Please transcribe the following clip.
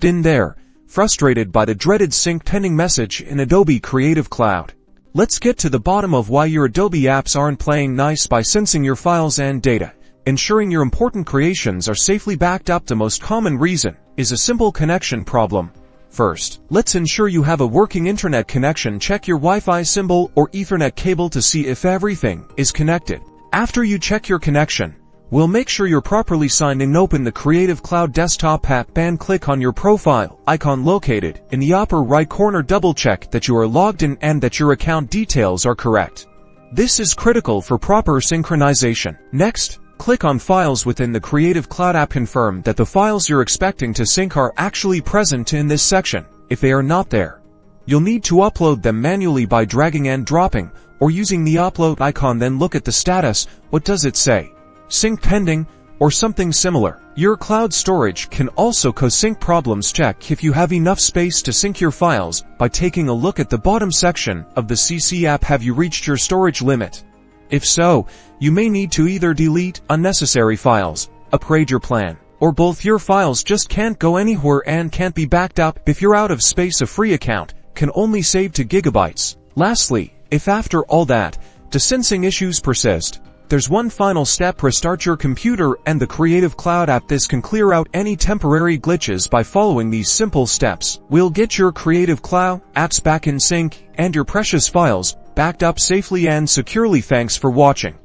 Been there, frustrated by the dreaded sync pending message in Adobe Creative Cloud? Let's get to the bottom of why your Adobe apps aren't playing nice by syncing your files and data. Ensuring your important creations are safely backed up. The most common reason is a simple connection problem. First, let's ensure you have a working internet connection. Check your Wi-Fi symbol or Ethernet cable to see if everything is connected. After you check your connection, we'll make sure you're properly signed in. Open the Creative Cloud desktop app and click on your profile icon located in the upper right corner. Double check that you are logged in and that your account details are correct. This is critical for proper synchronization. Next, click on Files within the Creative Cloud app. Confirm that the files you're expecting to sync are actually present in this section. If they are not there, you'll need to upload them manually by dragging and dropping or using the upload icon. Then look at the status. What does it say? Sync pending or something similar. Your cloud storage can also cause sync problems. Check if you have enough space to sync your files by taking a look at the bottom section of the CC app. Have you reached your storage limit? If so, you may need to either delete unnecessary files, upgrade your plan, or both. Your files just can't go anywhere and can't be backed up. If you're out of space, a free account can only save 2 gigabytes. Lastly, if after all that, syncing issues persist, there's one final step. Restart your computer and the Creative Cloud app. This can clear out any temporary glitches by following these simple steps. We'll get your Creative Cloud apps back in sync and your precious files backed up safely and securely. Thanks for watching.